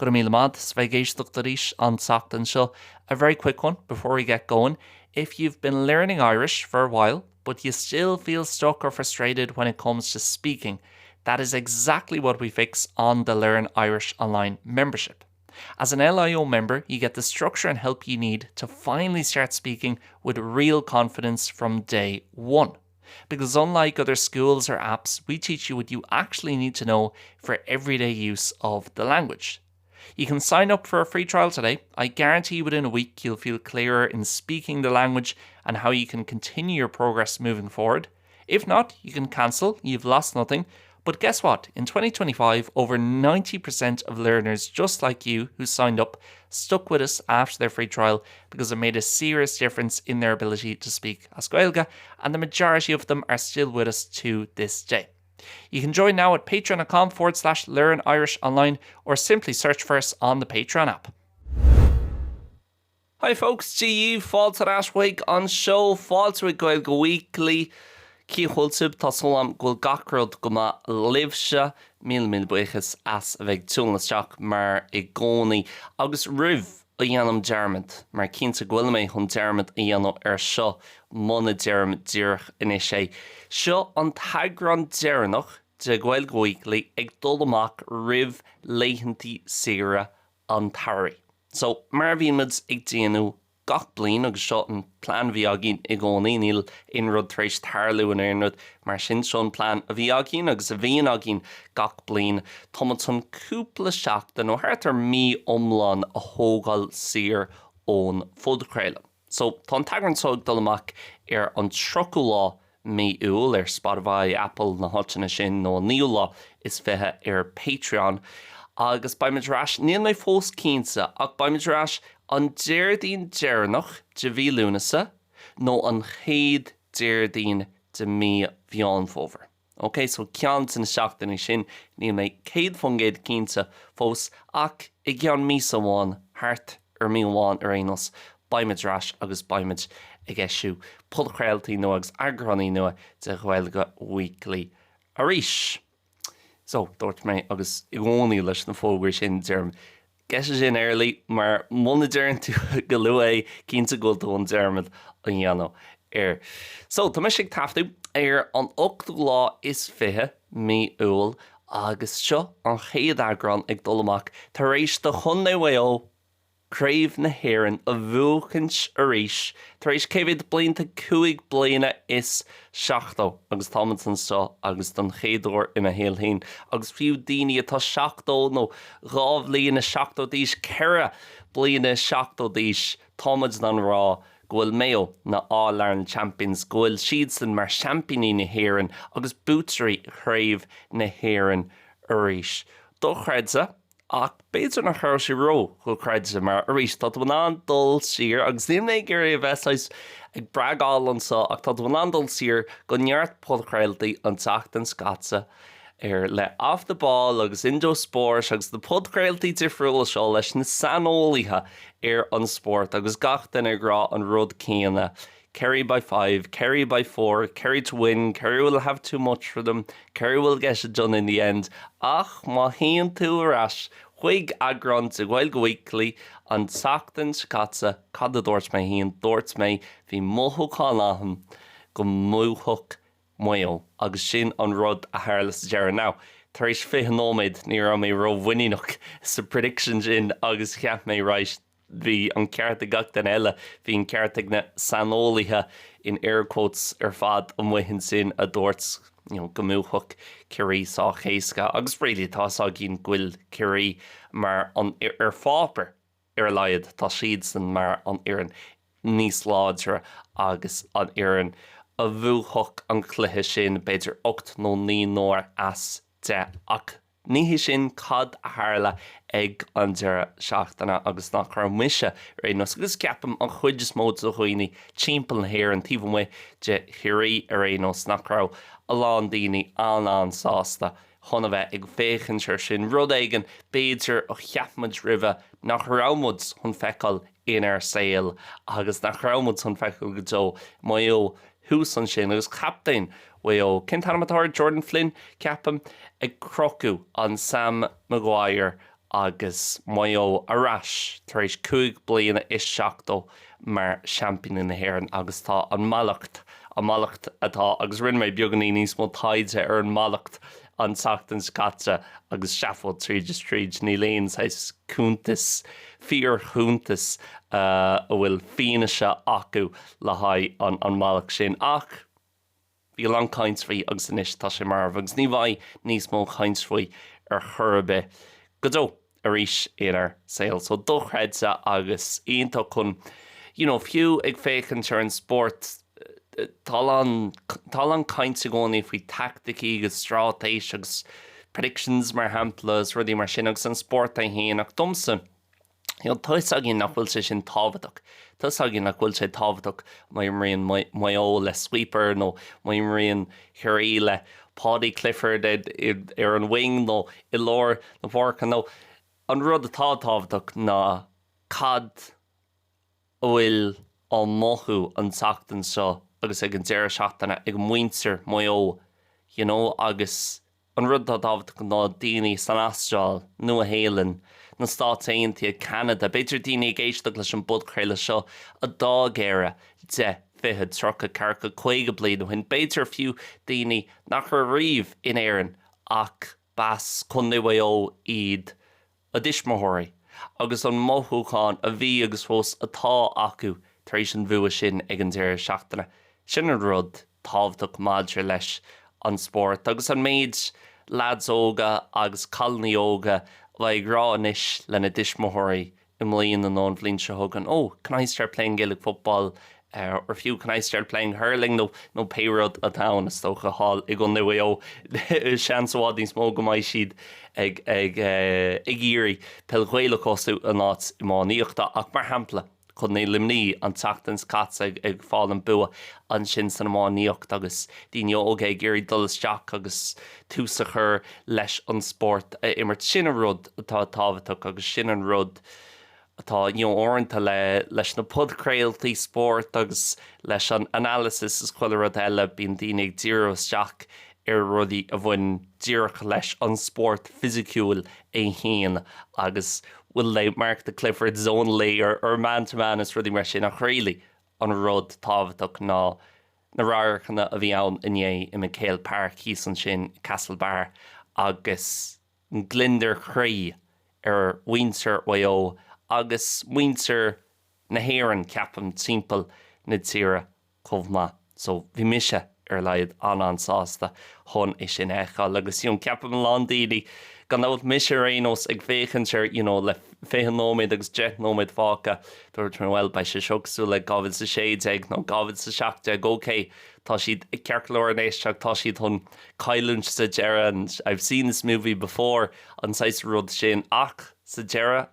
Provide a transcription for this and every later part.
Go míle maith Gaeilge on Sochtan Show. A very quick one before we get going. If you've been learning Irish for a while, but you still feel stuck or frustrated when it comes to speaking, that is exactly what we fix on the Learn Irish Online membership. As an LIO member, you get the structure and help you need to finally start speaking with real confidence from day one. Because unlike other schools or apps, we teach you what you actually need to know for everyday use of the language. You can sign up for a free trial today. I guarantee within a week you'll feel clearer in speaking the language and how you can continue your progress moving forward. If not, you can cancel. You've lost nothing. But guess what? In 2025, over 90% of learners just like you who signed up stuck with us after their free trial because it made a serious difference in their ability to speak as Gaeilge, and the majority of them are still with us to this day. You can join now at patreon.com/learnirishonline or simply search for us on the Patreon app. Hi folks, GU fáilte that week on show, fáilte with Gaeilge Weekly. Cíholtib tá solam gúil gacrod go ma livse mil buchas as a bheith túlasteach mar I gcónaí agus rih a dhéanam dearmid mar cinnte ghuiil mé chun dearmid a dhéanam seo muna dearmid díreach inis sé. Seo an tagran dearnach de Gaeilge Weekly ag dul amach rih Laethantaí Saoire an Tairrí. So mar bhíon muid ag déanú gach bliain agus seo an plán bhí agin I gcónaí níl in rud tar éis tarlú an airnúd mar sin seo an plán a bhí agin agus a bhíon agin gach bliain támat an cúpla seachtain ó thart ar mí omláin a thógáil saor ón fudcréile. So tá an tagran sóg dul amach ar an trochú lá mí úil ar Spotify, Apple na háiteanna sin nó níl lá is fithe ar Patreon. Agus baimidirás níl mé fós cínsa ach baimidirás an déardaoin dearnach de bhí lúnasa nó an chéad déardaoin de mí bheánfóver. Ok, so cean san seachtain sin níl mé céad fungéad cínsa fós ach I gceann mí amháin thart ar mí amháin ar aonas baimidirás agus baimid ag eisiú pulchreiltaí nó agus eagraní nua de Gaeilge Weekly arís. So, dúirt mé agus I gcónaí leis na fógraí sin dearm Geis sin early, maar muna dearn tú go lué cínta gúil tú an dearmid an dhéanamh air. So, tá mis ag taftú ar an 8 lá is fithe mí úil agus seo an chéad EAGRÁN ag dul amach tar éis do chun ó Craobh na hÉireann a bhuachans arís tar éis cévid blianta 5 bliana is 7 agus támad an seo agus don chéadúir ina héalthain agus fiú daoine atá 7 nó rábh líana 7 díos ceithre bliana 7 díos támad an rá gúil méo na All-Ireland Champions gúil siad san mar championí na hÉireann agus bútarí Craobh na hÉireann arís. Dó chreidsa ach beidir na chuir sé ró go chreidsa mar arís tá bhain an dul siar agus níl mé gur a bheitsáis ag bragáil an sa ach tá bhain an dul siar go neart podchreiltaí an teachtain scatsa ar le off the ball agus indó spórs agus de podchreiltaí difriúla seo leis na sanolaithe ar an sport agus gach den agrá an rud céanna. Kerry by 5, Kerry by 4, Kerry to win, Kerry will have too much for them, Kerry will get it done in the end. Ach, má híonn tú arás, chuig EAGRÁN de Gaeilge Weekly an teachtain scatsa cad a dúirt mé híonn dúirt mé bhí mothúchá látham go múthach muo agus sin an rud a tharlas dearán ná. Tar éis fiche nóméid ní ra mé ro winninach sa predictions in agus cheap mé ráis bhí an ceart a gach den eile bhí an ceart ag na sanolaithe in air quotes ar fad an mhaithin sin a dúirt go múthach cirí sá chéasca agus réili tá á gin ghuiil cirí mar an ar fápar ar laiad tá siad san mar an éireann níos láidre agus an éireann a bhuachach an cluiche sin beidir 8 nó 9 nóir as de ach níhí sin cad a tharla ag an deire seachtainna agus nach chu mise rénos agus ceapam an chuid is mód a chuoine timpeall na hÉireann tíomh mu de chirí a rénos nach rá a lán daoine an sásta chuna bheith ag féchann sin rud éigen béidir ó cheapmuid ribhe nach rámud chun feiceáil inar saoil agus nach rámud chun feiceáil go dó maio hús an sin agus captain Weo Kintaramatar Jordan Flynn ceapam ag crocu an Sam Maguire agus maio arás tar éis 2 bliana is seachtó mar champion in na hÉireann agus tá an malacht atá agus rinne méid beganí níos mó taide ar an malacht an teachtain scate agus seafó tríd ní léon sais cúntas fíor chúntas a bhfuil fianaise acu le haid an malacht sin ach bhí lang caintsfaí agus inis tá sé mar agus ní bhaid níos mó caintsfaí ar churbe godó arís inar saoil so dochreidse agus ionta chun fiú ag fécinn ar an sport tal an cainte gcónaí faoi tacticí agus stratéis agus predictions mar hamplas rudí mar sin agus an sport a héana ach domsa tuis a gin nach bhfuil sé sin tábhaach. Tuis a gin nach bhfuil sé tábhaach maimríonn maio le sweeper nó maimríonn thuirí le Paddy Clifford ar an wing nó I lár na bhharcha nó an rud atá tábhaach ná cad bhfuil an mothú an teachtain seo agus ag an deire seachtainna ag muintir maio agus an rud atá tábhaach ná daoine san astráil nua a héalann na Stát Aontaithe ag Canada beidir daoine ag éisteach leis an bud chréile seo a dá géire de fihead trocha carcha 5 bliain hin beidir fiú daoine nach chu riomh in éireann ach bas chun nuo iad a dismothirí agus an mothúcháin a bhí agus fós atá acu tar éis an bhua sin ag an deire seachtainna sin an rud tábhaach maidir leis an sport agus an méid lads óga agus calnaí óga le EAGRÁN inis lena dismothirí I mlíon an an bblin se thugan can I start playing Gaelic football or few can I start playing hurling no payrod a town is stocha hall I go nuo seansád níos mó go mai siad ag íri pelghuéile cosú a nát I máíochta ach mar hampla chun é limní an teachtains cat ag fáil an bua an sin san máíocht agus daine óga ag géirí dulasteach agus túsa chur leis an sport immert sin an rud atá tábhaach agus sin an rud atá orintanta leis na podcréaltaí sport agus leis an analysis is chuile rud eile bíon daine ag díreasteach ar rudaí a bhain díreach leis an sport fisiciúil é héan agus bhfuil le Mark de Clifford zone lay or man-to-man is rudí mar sin nach réalaí an rud tábhaach ná na ráirchanna a bhí ann inné I Michael Park hís an sin Castlebar agus an glindir chraí ar Windsor Wayo agus Windsor na hÉireann ceapam timpeall na tíre chomh so bhí mise ar leiad an sásta chun is sin eáil agus dún ceapam landíí gan ábhad mise rénos ag féchanseir le féhan nóméid agus jet nóméid fáca dúir bhfuil bei sé seogsú le gabhad sa séid ag nó gabhad sa seachta ag ócé tá siad ag cearclóir an éisteach tá siad chun caiilinch sa deire and I've seen this movie before an sais rud sin ach sa deire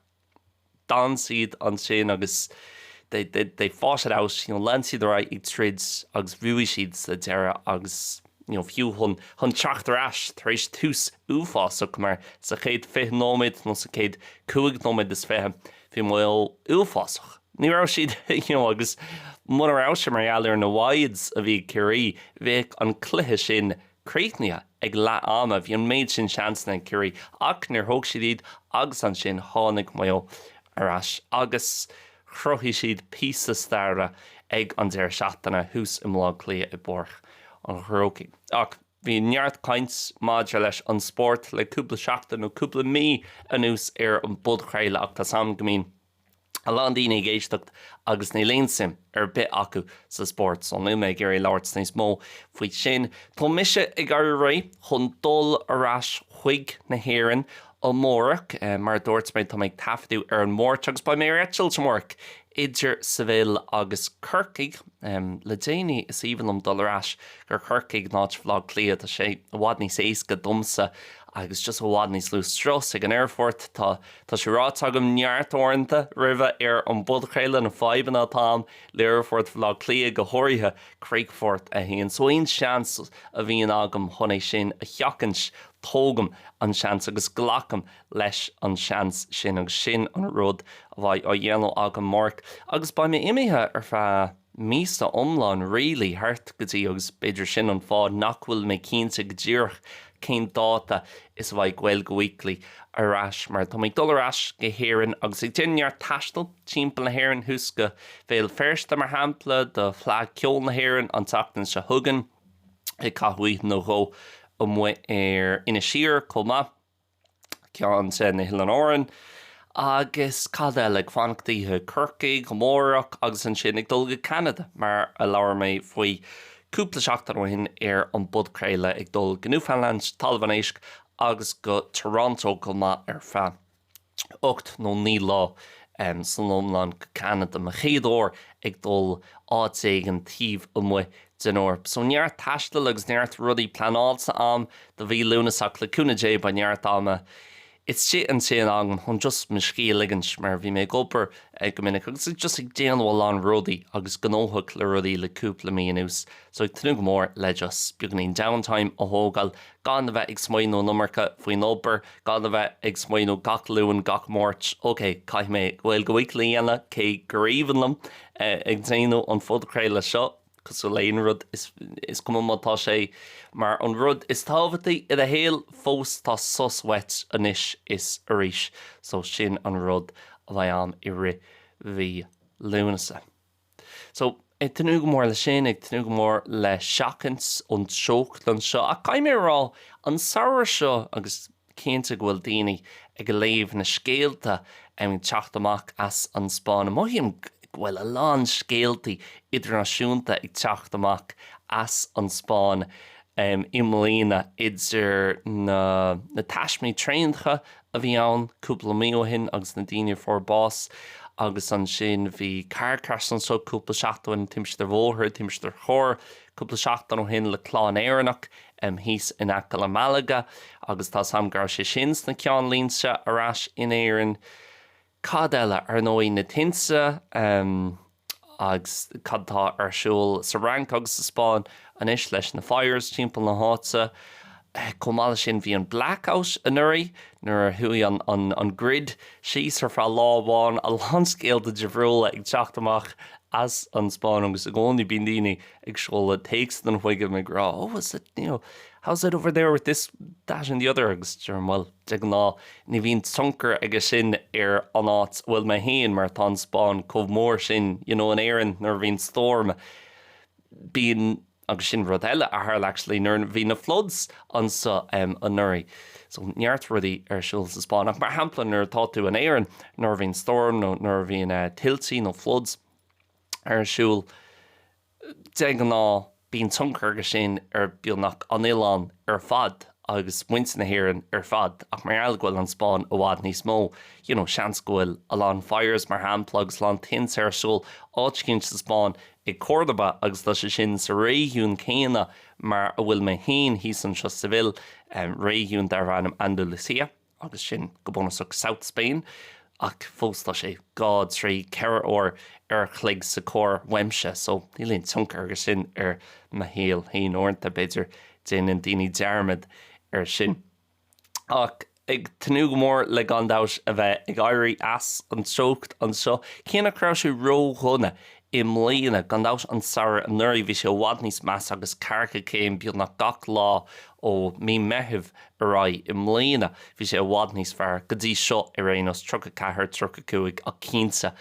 dan siad an sin agus they fought it out len siad ra ag trids agus bhuaigh siad sa deire agus fiú chun teachtarás tar éis tús uafásach mar sa chéad 5 nóméid nó sa chéad 5 nóméid is fethe bhí mil uafásach. Ní rá siad agus mu rá sem mar eall ar na waids a bhí curí bheith an cluthe sin créithnia ag le ama bhí an méid sin seansna curí ach níor thóg siad iad agus an sin tháinig mil arás agus chruthí siad písa starra ag an deir seachtainna hús imlá clia I borch an chrócaí. Ach bhí neart caint maidir leis an sport le cúpla seachtain nó cúpla mí anús ar an bud chréile ach tá sam gomín a landíine géisteach agus ní léonsim ar bit acu sa sport so nu mé géirí láirt níos mó faoi sin. Tá mise ag ar ré chun dul arás chuig na hÉireann ó mórach mar dúirt méid tá méid taifidú ar an mórt agus ba mé réitiiltmórc idir sa bhfuil agus curcaig le déine is íhanm dulrás gur curcaig náid bhlá clia a sé bhád níos éasca dumsa agus just bhád níos lú stros ag an airfort tá sé rátagam neart orintanta ribh ar an budchéile na fáiban atám le airfort bhlá clia go háirithe Craigfort a híon so on seans a bhíon agam chun é sin a cheacans tógam an seans agus glacham leis an seans sin agus sin an rud a bhaid ó dhéanamh agam mórc agus ba mé imithe ar feadh míosta omláin rilí thart gotí agus beidir sin an fád nach bhfuil mé cínta go ddíoch cén dáta is bhaid Gaeilge Weekly arás mar tá mé dul arás go héireann agus ag déannear taistal timpeall na héireann thuasca bhéal fersta mar hampla de phleag ceol na héireann an tachtain se thugan I caithhuí nó ró mu ina siar comá ceann sé na Hill an Oran agus cad eile ag fannachtaithe Corcaigh Gomórach agus an sin ag dul go Canada mar a leabhar mé faoi cúpla seachtain ó hin ar an bud chéile ag dul go Newfoundland talbhanéisc agus go Toronto comá ar feadh 8 nó 9 lá san lomlan Canada ma chéadúir ag dul áit an tíomh mu den orb. So neart taistal agus neart rudí planáilsa am do bhí lúnasach le cúnaidé ba neart ama. It's shit an sé an chun just me scíal ligans mar bhí mé gobar go minic agus just ag déanamhil an rudaí agus gnóthach le rudaí le cúpla míús. So ag tunú mór le just beagnaín downtime a thógáil gan a bheith ag smaoinú numarcha faoin obair gan a bheith ag smaoinú gach luúin gach mórt. Ok, caiith mé Gaeilge Weekly eile cé gríomhanlam ag déanú an fudcréile seo cos so léon rud is cum mátá sé mar an rud is tábhataí I a héal fós tá sos wet anis is arís so sin an rud a bhaid am I ri bhí lúnasa. So ag tunú go mór le sin ag tunú go mór le seachans an seochtlan seo a caiim mé rá an saoir seo agus cinnte go bhfuil daoine ag go léamh na scéalta teacht amach as an Spáin. Maithím bhfuil a lán scéaltaí idirnáisiúnta ag teacht amach as an Spáin I mlína idir na taismí tréintcha a bhí ann cúpla mí ó hin agus na daoine fórbás agus an sin bhí carcarsan so cúpla seachtain timiste bhóthir timiste chóir cúpla seachtain ó hin le chlán éireannach híos in Acail le Malaga agus tá samgar sé sin na ceann línse arás in éireann cad eile ar nóí na tinsa agus cadtá arsúil sa rank agus sa Spáin anis leis na fires timpeall na háitsa comála sin bhí an blackout an uirí nuair thuí an grid síos ar feadh lámháin a láscéalta de bhreola ag teacht amach as an Spáin agus a gcónaí bíon daoine ag seola takes den chuige me grá was it how's it over there with this that and the other agus well dig ná ní bhíon tuncar agus sin ar an áit bhfuil me héin mar tá Spáin chomh mór sin an éireann nuair bhíon storm bíon agus sin rud eile a thar actually nuair bhí na floods ansa an uirí. So neart rudaí ar siúil sa Spáin ach mar hampla nuair tá tú an éireann nuair bhíon storm nó nuair bhíon tiltí nó floods ar siúil dig ná bíon tuncar agus sin ar bealnach an Ileán ar fad agus muinte na hÉireann ar fad ach mar eall gohfuil an Spáin ó bhád níos mó seans gohfuil a lán fires mar hamplugs lán tins ar siúil áitcinn sa Spáin I Córdoba agus tá sé sin sa réigiún céine mar a bhfuil me héin híos an seo sa bhil réigiún dar bhanam Andalusia agus sin go bунasach South Spain ach fós tá sé gád trí ceithre ó ar chlig sa cór weimse so nílíonn tuncar agus sin ar ma héal haon ornta beidir déanaan daoine dearmid ar sin. Ach ag tunú go mór le gandáis a bheith ag éirí as an seocht an seo céanna cráisiú róghna I mlíana gandáis an saoir an nuirí bhí sé bhád níos meas agus carcha céim beag nach gach lá ó mí meitheamh ará I mlíana bhí sé bhád níos fearr go dtí seo I réanos 34 35 a 15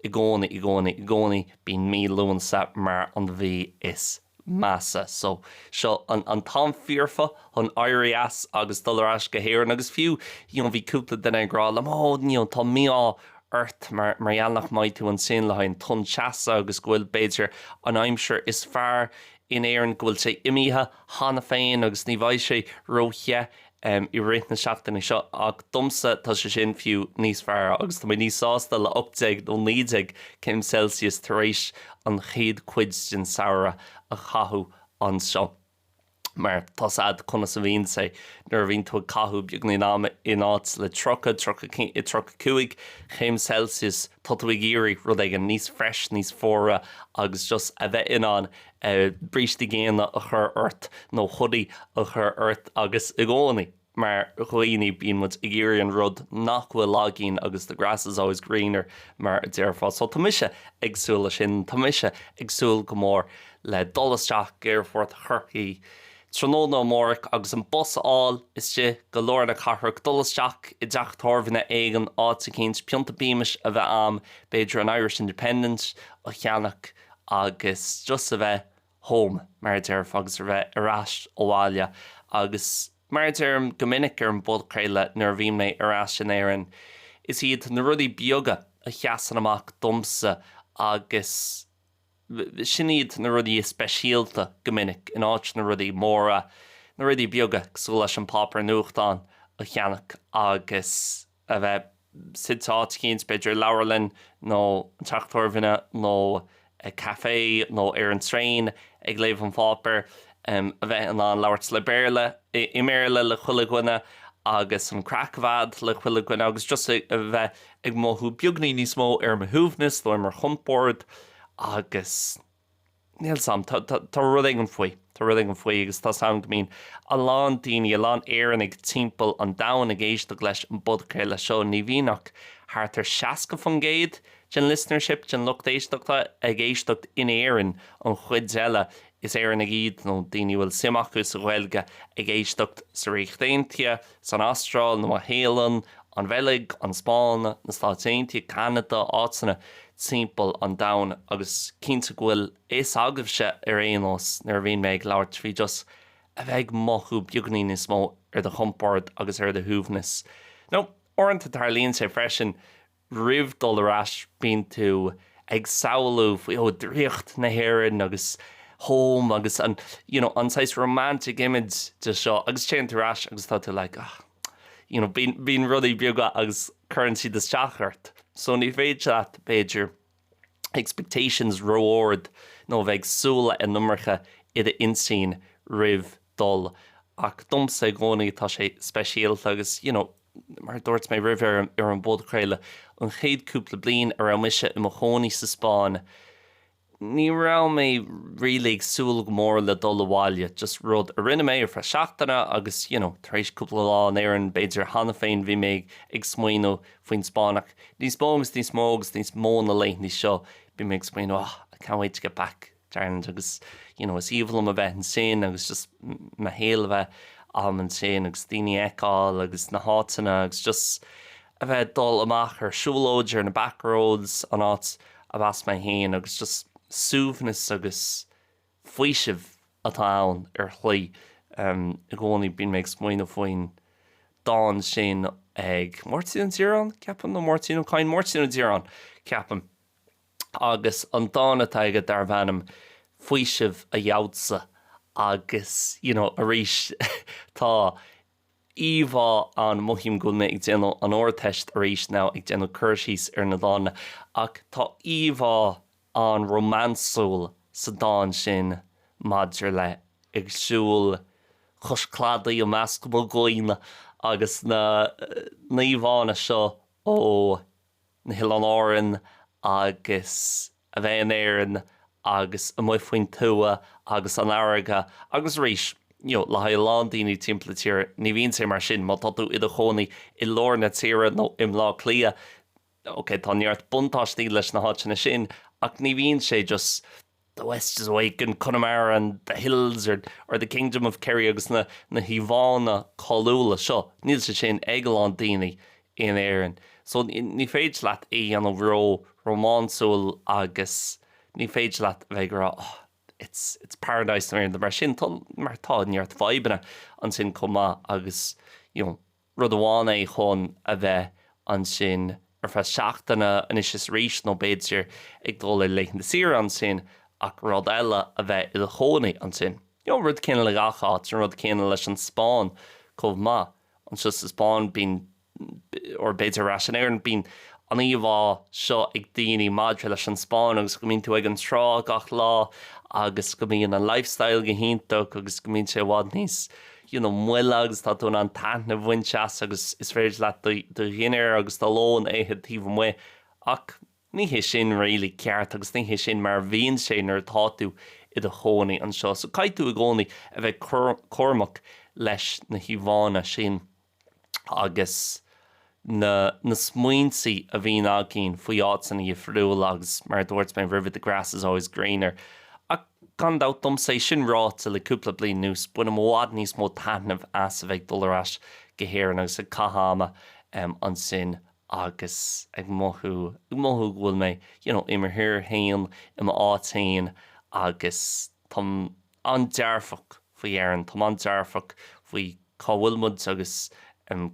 I gcónaí bíon mí lúnsa mar an bhí is massa. So seo an tám fíorfa an éirí as agus dulrás go héireann agus fiú bhí cúpla den grá le tá míá Earth mar eannach maith tú an sin le hain tun teasa agus gohfuil beidir an aimsir is fearr in éireann gohfuil sé imithe hána féin agus ní bhaid sé róche I réit na seachtainna seo ach dumsa tá sé sin fiú níos fearr agus tá níos sásta le 8 ó 9 cim Celsius tar éis an chéad cuid sin saoire a chathú an seo. Mar tá sad chuna sa bhíon sé nuair bhíon tú cathú beagnaí ná in áit le 35 chéim Celsius tá tú ag iarraí rud ag an níos freis níos fóra agus just a bheith inán brístí géana a chur ort nó chudaí a chur ort agus i gcónaí mar chuoine bíon muid ag iarraí an rud nach bhfuil láginn agus the grass is always greener mar dearfá. So tá mise agsúla sin tá mise agsúil go mór le dolasteach ggéirfort churchaí tróna mórach agus an bus áil iste go leor na cathrach dulasteach I dteach tormhanna éigean áit cíns peanta bímis a bheith am beidir an Irish Independence ó cheannach agus just a bheith home mar deir agus a bheith arás óháile agus mar deirm go minic ar an bud chéile nar bhíon mé arás sin éireann is iad na rudí beaga a cheasan amach domsa agus sin iad na rudí speisialta go minic in áit na rudí móra na rudí beaga sú leis an papar nuachtáin a cheannach agus a bheith sitáit cíns beidir leabharlinn nó an teachtormhanna nó café nó ar an train ag léamh an fápar a bheith an leabhart le béirle I méirle le chuiligúine agus an cracmhad le chuiligúine agus just a bheith ag mothú beagnaí níos mó ar my thuúbhnas nó mar chumpórt agus níl sam tá rud an faoi agus tá sam go mín a lán daoine a lán éan ag timpeall an dain a géisteach leis an bud chéile seo ní bhíonach thart ar 60 fan géad den listenership den luchtéisteachta a géisteacht in éan an chuid eile is éan a gíd nó daoine bhfuil simachchas a Gaeilge a géisteacht sa Riachtaintia, san Astráil nó a Héalann, an Bheilg, an Spáin, na Stáit Canada, ásanna timpeall an dain agus cinnte bhfuil is agamhse ar éonos nar bhíon méid leabhart bhí just a bheith mothú beagnaí níos mó ar de chumpórt agus ar de thuúbhnas. No, orintanta tarlíonn sé freisin rih dul arás bíonn tú ag saoilú faoi dríocht na hÉireann agus home agus an anáis romantic image de seo agus téantarás agus tá tú like bíon rudí beaga agus currency de steachart. So ní féid leat beidir expectations reward nó bheith súla a nummarcha iad a insín rih dul ach domsa gcónaí tá sé speisialta agus mar dúirt mé rih ar an bud chéile an chéad cúpla bliain ar an mise I mo chónaí sa Spáin. Ní rá mé rilí ag súil go mór le dul bháile, just rud a rinne mé ar fra seachtainna agus tar éis cúpla lá an éireann beidir hana féin bhí mé ag smaoinú faoin Spáineach. Níos bógus níos mógus níos móna leithní seo bhí mé ag smaoinú I can't wait to get back dearn agus is íbhlam a bheith an sin agus just na héal bheith am an sin agus daoine eáil agus na hátainna agus just a bheith dul amach ar siúlóid ar na backroads an áit a bheas mé héin agus just súbhnas agus faoisibh atá ann ar chlí I gcónaí bíon méid smaoinú faoin dáin sin ag mórtíún díran ceapan nó mórtíún cáin mórtíún díran ceapan agus an dána taige dar bhanam faoisibh a dheabhsa agus a rís tá íomhá an muhím gúilna ag déanú an ortheist a rís ná ag déanú chuirsís ar na dána ach tá íomhá an romansúil sa dáin sin maidir le ag siúil chuscladaí a measc go ghine agus na íomhána seo ó na Hill-an-Áireann agus a bheith an éireann agus a muid faoin tua agus an airge agus rís le lán daoine timpplatíir ní bhíonn sé mar sin má tá tú iad a chónaí I lár na tíre nó im lá clia. Ok, tá neart buntáistí leis na háitina sin ach ní bhíonn sé just the West is Awakened, Connemara and the Hills or the Kingdom of Kerry agus na híbhána choúla seo. Níl sé sin eagán daoine in éireann. So ní féid leat an bhró románsúil agus ní féid leat bheith rá it's paradise na mar sin mar tá neart bhaibena an sin comá agus rud amháin é chun a bheith an sin ar fe seachtainna an is rís nó béidir ag dul le Laethantaí Saoire an sin ach rud eile a bheith I chónaí an sin. Rud cinenne le gachat rud cinenne leis an Spáin comh má an just is Spáin bín or béidir ras an éireann bín an íomhá seo ag daoine maidir leis an Spáin agus go mín tú ag an trá gach lá agus go mín an lifestyle go hintach agus go mín sé bhád níos muile agus tá tú an tana bhainteas agus is féidir leat do ghinéir agus tá lón éhead tíomh mu ach ní hé sin réala ceart agus ní hé sin mar bhíonn sé nar tá tú I do chónaí an seo. So caiith tú a gcónaí a bheith cormach leis na híbhána sin agus na smaoinsaí a bhíon agén faoi áit sanna i friúil agus mar dúirt mé river the grass is always greener. gandát dom sé sin ráta le cúpla bliain nús buin am bhád níos mó taitneamh as a bheith dulrás gohéir agus a cathama an sin agus ag mothú bhfuil mé imar thir haon im áitín agus tam an dearfach faoi éireann, tam an dearfach faoi cábhfuilmid agus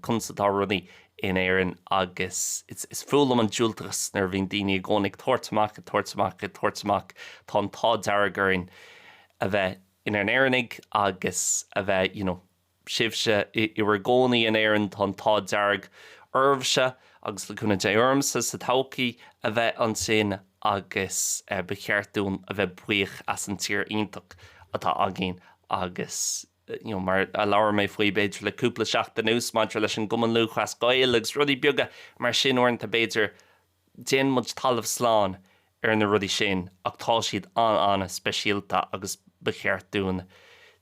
consatá rudaí in éireann agus is fualam an dúilteachas nar bhíon daoine gcónaigh tuairteach tá an tá dearagainn a bheith inar an éireannig agus a bheith sibse I bhar gcónaí in éireann tá an tá dearg urbhse agus le cúna déormsa sa todhchaí a bheith an sin agus becheartún a bheith buíoch as an tír ionach atá agén agus mar a leabhar mé faoi beidir le cúpla seachta nús maidir leis an gumann luchas Gaeilge agus rudí beaga mar sin orintanta beidir déan muid talamh sláán na rudí sin ach tá siad anna speisialta agus becheartún.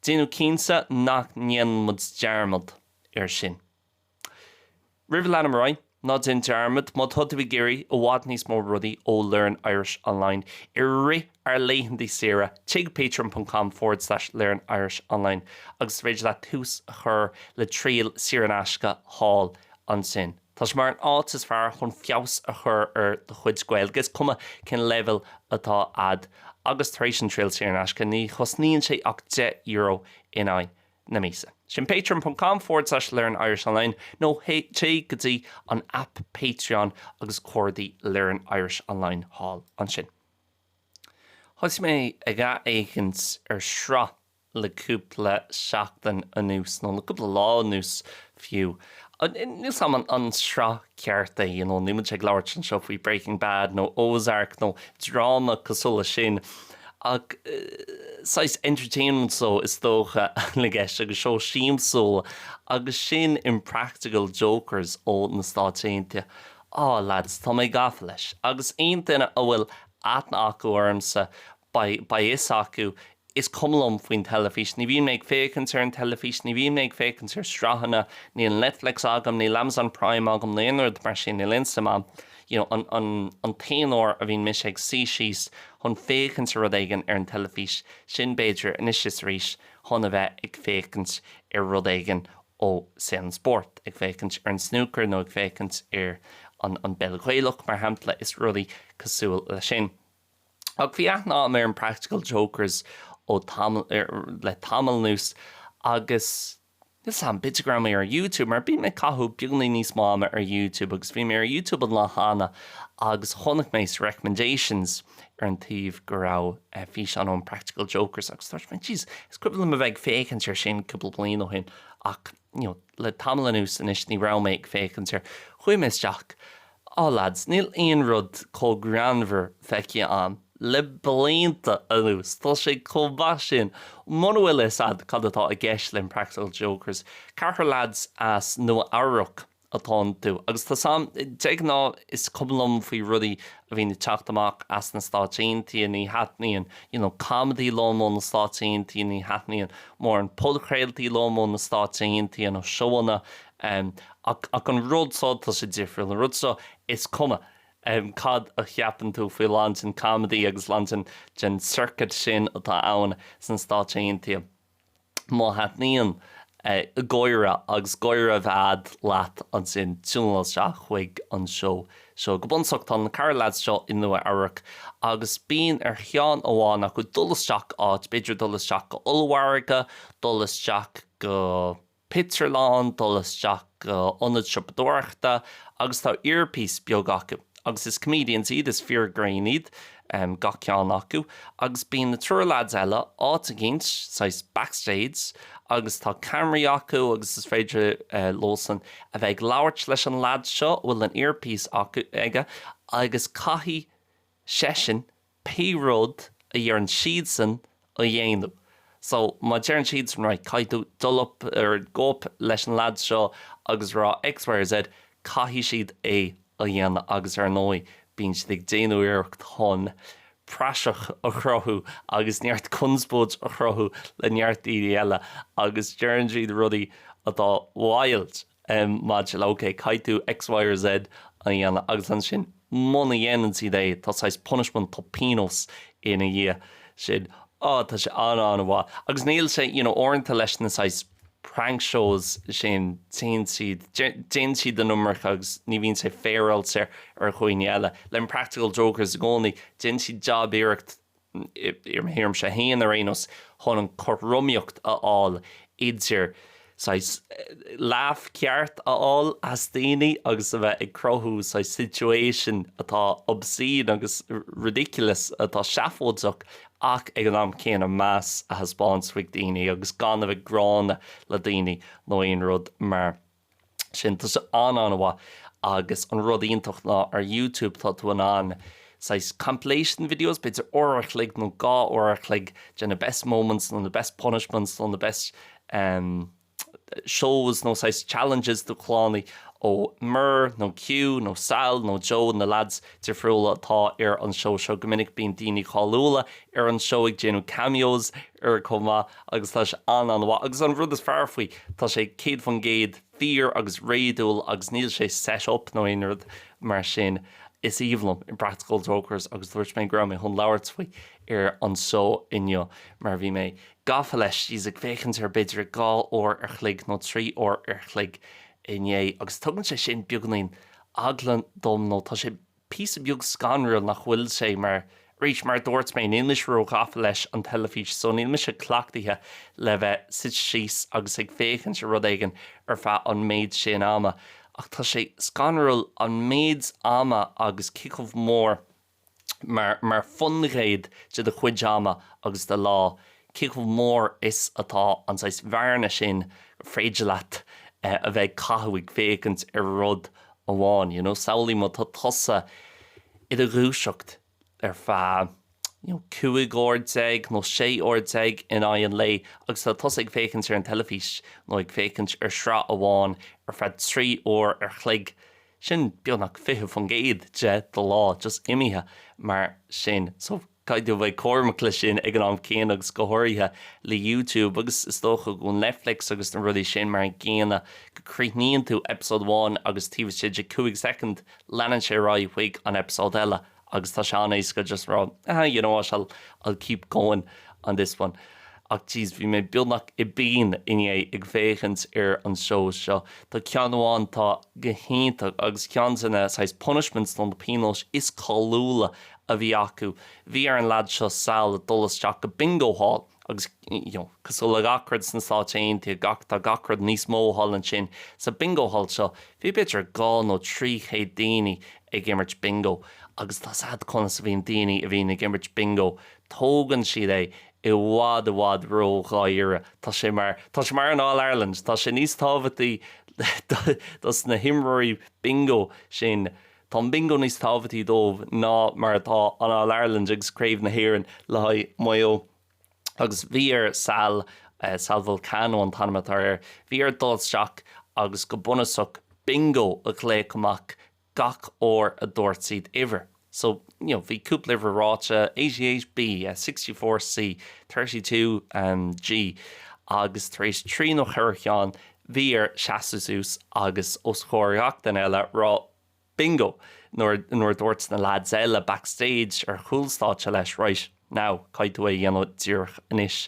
Déanú cínsa nach níon muid dearmad sin. Ribh leanam roiin ná din dearmad má tuda bhí géirí ó bhád níos mó rudaí ó Learn Irish Online I ri ar Laethantaí Saoire patreon.com/Learn Irish Online agus féidir le tús a chur le tríal Saoire hall an sin. Tás mar an áit is fearr chun fios a chur ar do chuid Gaeilge cuma cin level atá ad agus tar éis an tríal Saoire ní chosníonn sé ach €10 in aghaidh na mísa. Sin patreon.com/Learn Irish Online nó té go dtí an app Patreon agus cuirdaí Learn Irish Online hall an sin. Ths mé a ga éigins ar sra le cúpla seachtain a nús nó le cúpla lá nús fiú. Nus am an sra cearta nímuid ag leabhart an seo faoi Breaking Bad nó Ozark nó drama cosúla sin ag sais entertainment so is dócha le gceist agus seo síimsúla agus sin impractical jokers ó na stáitianta. Lads, tá mé gafa leis agus aon duine a bhfuil atna acu ormsa ba is acu is cumlum faoin telefís. Ní bhíon méid fécans ar an telefís, ní bhíon méid fécans ar strahanna, ní an Netflix agam, ní Amazon Prime agam, ní inard mar sin, ní linsamam. An téanóir a bhíon mis ag síos chun fécans ar rud éigean ar an telefís sin beidir inis is rís chun a bheith ag fécans ar rud éigean ó san sport, ag fécans ar an snooker nó ag fécans ar an belghuéilech mar hampla is rudaí cosúil le sin. Ag bhí aithná am ar an practical jokers ó le tamil nús agus Nis an bitgram ar YouTube mar bí me cathú beagnaí níos máma ar YouTube agus bhí mé ar YouTube an láhanana agus chonach mééis recommendations ar an taobh go rá fís an practical jokers agus thuirt me jeez is cuibliú a bheith fécans ar sin cúpla bliain ó hin ach le tamil nús inis ní rá méid fécans ar chuim isteach. Lads, níl aon rud có granmhar feici an le blianta a nús, tá sé chomhá sin. Mna bhfuil is ad cad atá a gceist le practical jokers. Carthar lads as nó áireach atá tú. Agus tá sam, deag ná is cumlum faoi rudaí a bhíon teachtamach as na stáitiantí ní hatníon, comedy lomó na stáitiantí ní hatníon, mór an podcréaltaí lomó na stáitiantí an ó seoanna ach an rudsáid tá sé difriúil. An rudsá is cuma. Cad a cheapan tú faoi lantin comedy agus lantin gen circuit sin atá ann san stáitiantí. Má hatníon goire agus goire bhad leat an sin túnlateach chuig an seo. Seo go bunsacht an carlaid seo in nua áireach agus bíon ar cheann óháin acu dulasteach áit, beidir dulasteach go ulmhharracha, dulasteach go Pitzerlán, dulasteach go ionad sipadúirachta agus tá earpiece beag acu. Agus is comedians iad is fear grain iad, gaceán acu, agus bíon na trúr lads eile áit a gint, sais backstage, agus tá cameraí acu, agus is féidir lósan a bheith labhairt leis an lad seo bhfuil an earpiece acu aige, agus caithí sesin payroad a dhear an siad san a dhéanamh. So, má dear an siad san right, caithú dulop ar góp leis an lad seo agus rá XYZ, caithí siad a dhéana agus ar nói bíonn siad ag déanúireacht thon praseach a chrothú agus neart cunsbóid a chrothú le neart eile agus dearan siad rudaí atá wild máid le okay, caithú XYZ a dhéana agus an sin mna dhéanaan siad é tá sais punishment topinos ina dhé sin tá sé an bhá. Agus níl sé, orintanta leis na sais prank shows sin tin siad den nummer agus ní bhíonn sé féráilt ar chuoine eile. Len Practical Jokers gcónaí din siad job iirecht hirm sé héan ar rénos chun an chorumíocht aáil idir sais laugh ceart aáil as daoine agus a bheith ag crothú sais situation atá obscene agus ridiculous atá seafóideach ach ag an am céanna meas a haspánsfuig daoine agus gan a bheith grána le daoine nó aon rud mar sin tá sé an bhá agus an rud iontocht ná ar YouTube tá tú an sais compilation videos, beidir orachlig nó gá orachlig gen the best moments nó the best punishments nó the best shows nó sais challenges do chlánaí ó Mur nó Q nó Sal nó Joe na lads difriúla atá ar an show seo go minic bíon daoine cháúla ar an show ag déanú cameos ar comá agus tá sé an bhá agus an rud is fearr faoi tá sé céad fan géad fíor agus réadúil agus níl sé set up nó aon rud mar sin is íomlumm in Practical Jokers agus dúirt mé gra mé chun labhairt faoi ar an show inneo mar bhí mé gafa leis ís ag féchant ar beidir 2 ór ar chlig nó 3 ór ar chlig inné agus tugann sé sin beagnaín aglan dom nó tá sé pí beag scanreil nach bhfuil sé mar rís mar dúirt mé nílis ro gafa leis an telefís so níl me sé clachtaithe le bheith sit síos agus ag féchant ar rud éigen ar feadh an méid sin ama ach tá sé scanreil an méid ama agus cicomh mór mar funréid de chuid ama agus de lá cicomh mór is atá an sais bharna sin fréidir leat a bheith caithúigh fécant ar rud amháin, saolaí má tá tosa iad a rúiseacht ar feadh 2 ordaig nó 6 ordaig in aon lei agus tá tosa ag fécant ar an telefís nó ag fécant ar sra amháin ar feadh 3 ór ar chlig sin beannach 5 fan géad de lá just imithe mar sin so caiidiú bheith cormacla sin ag an am céan agus go háirithe le YouTube agus is dócha go Netflix agus an rudí sin mar an céanna go críníonn tú episode 1 agus tíomh siad 2 second leanan sé rá chuig an episode eile agus tá seanéis go just rá I'll keep going on this one ach tíos bhí mé beannach I bíon iné ag féchant ar an show seo Tá ceanháin tá go héntaach agus cean sanna sais punishments don na pinós is cáúla a bhí acu. Bhí ar an lad seo Sal a dulasteach go bingo hall agus cosú le gacrad san sátéintí tá gacrad níos mó hall an sin sa bingo hall seo bhí beidir 2 nó 3 chéad daoine ag imirt bingo agus tá sad chuna sa bhíon daoine a bhíon ag imirt bingo tógann siad é I bhád ró gáire tá sé mar an All Ireland tá sé níos tábhattaí das na himróí bingo sin tá bingo níos tábhattaí dómh ná mar atá an All Ireland agus craobh na hÉireann le haid maio agus bhí ar Sal Volcano an tanamatar bhí ar dulteach agus go bunasach bingo a lé amach gach ór a dúirt siad iver. So, bhí cúpla ráte AGHB 64C 32G agus trééis trí nó chuirceán bhí ar seaasús agus os chóireach den eile rá bingo nuair dúirt na lads eile backstage ar chúlstáte leis roiis ná caiitú é dhéanamh dúrch inis.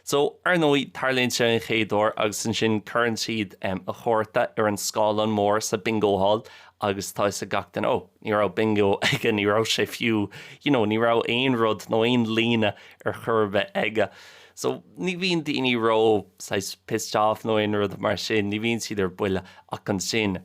So ar nóí tarlíonn sé an chéadúir agus sin chuann siad a chóirta ar an scálan mór sa bingo hall agus tá sa gachtain ní rá bingo aige ní rá sé fiú ní rá aon rud nó aon lína ar churbheith aige. So ní bhíon daoine rá pistáf nó aon rud mar sin, ní bhíonn siad ar buile ach an sin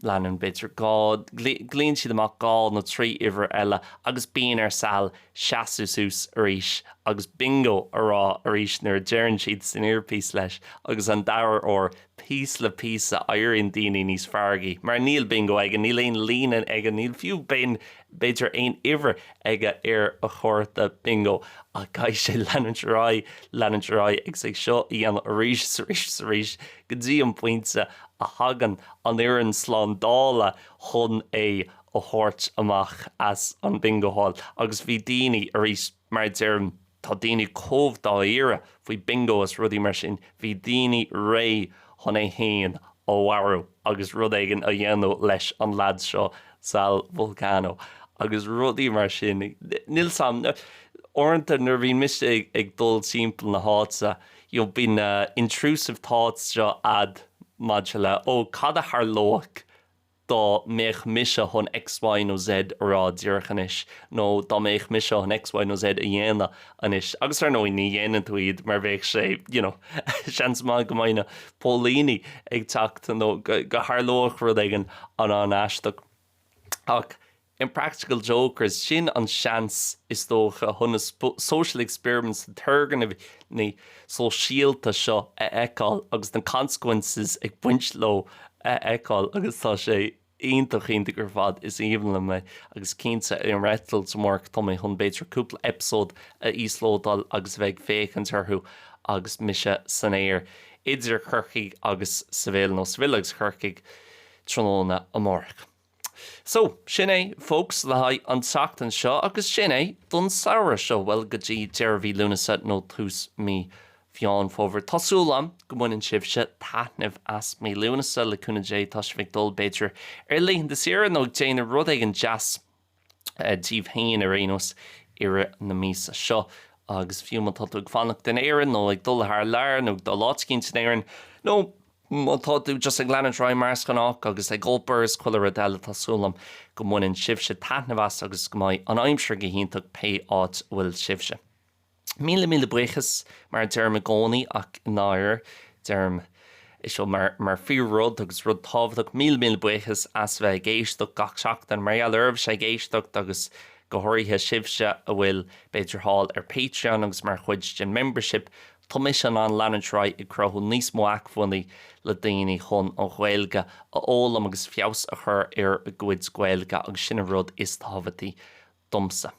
leanan beidir glíonn siad amach 2 nó 3 ihar eile agus bíon ar Sal seaasús arís agus bingo ará arís nuair dearann siad san earpiece leis agus an dahar ó pís le pís a éironn daoine níos fargaí mar níl bingo ag níl éon línan ag níl fiú ben beidir aon ihar ag ar a chóirta bingo a cai sé leananrá ag sé seo í an arís go dtí an pointe a hagan an éan slán dála chun é ó thuirt amach as an bingo hall agus bhí daoine arís mar dearm tá daoine cómh dá éire faoi bingo as rudí mar sin bhí daoine ré chun é héin ó bharú agus rud éigen a dhéanú leis an lad seo Sal Volcano agus rudí mar sin níl sam orintha nar bhín mis ag dul simple na hása, bín intrusive thoughts jo ad modula ó cad a thar loach dá méich mise chun X, Y nó Z ará díorchanis nó dá méich mise chun X, Y nó Z a dhéana anis. Agus ar nó ní dhéanaan tú iad mar bheith sé, seans má go mbeidh na pólíní ag teachta nó go thar loach rud aigen an aisteach. Ach, in practical jokers, sin an seans is dócha chun social experiments na turgan ní so síalta seo eáil agus den consequences ag buint lo eáil agus tá sé ionintach ionintach gur fad is éhan le me agus cínta an rétal mórc tá mé chun beidir cúpla episód a íslódal agus bheith féchan tarthú agus mise san éir idir churchaigh agus sa bhéal nó sa bhfuil agus churchaigh tróna amórach. So, sin é folks le haid an teachtain seo agus sin é don saoire seo bhfuil go dtí dearbhí lúnasa nó tús mí fián fóbhar. Tásúlam go muinn sibse taitnimh as mí lúnasa le cúna dé tá sé bheith dul beidir ar líon de siar nó déanana rud ag an jazz díomhhéin ar rénos ire na mísa seo agus fiúma tá tú fannach den éan nó ag dul th leir nó dá lácinn san éan nó má tá tú just ag leanana rá mars ganách agus ag gopurs chuile deile tásúlam go muinn sibse taitnimh as agus go mbeidh an aimsir go hinntaach pe áit bhfuil sibse. Míle buchas mar derm gcónaí ach náir derm is seo mar fiú rud agus rud tábhaach míle buchas as bheith géisteach gach seachtain mar ealarbh sé géisteach agus go háirithe sibse a bhfuil beidir hall ar Patreon agus mar chuid de membership tá mis an leananráid i crothú níos mó achmhaí le daoine chun an Gaeilge a ólam agus fios a chur ar a gcuid Gaeilge agus sinna rud is tábhatí domsa.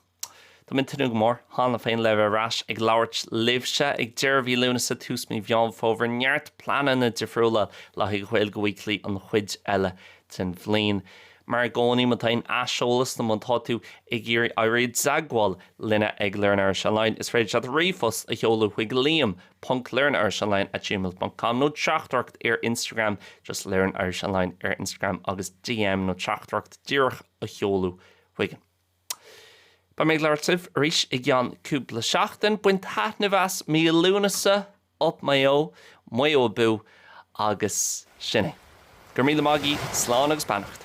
Tá min tunú mór hána féin le bheith ag labhairt libhse ag dearbhí lúnasa tús mí bheán fóbhar neart planan na difriúla le Gaeilge Weekly an chuid eile tin bhliain. Mar gcónaí má tain aseolalas na mtá tú ag ggéir a réad zagháil linne ag learnirishonline is féidir sead riomfos a cheolú chuig liam.learnirishonline@gmail.com nó teachtarcht ar Instagram just learnirishonline ar Instagram agus DM nó teachtarcht díreach a cheolú chuig. Ba méid leirtih ríis i gceann cúpla seachtain buint taitnimh as mí lúnasa op maio bu agus sinné. Gur míle mágaí, slán agus beannacht.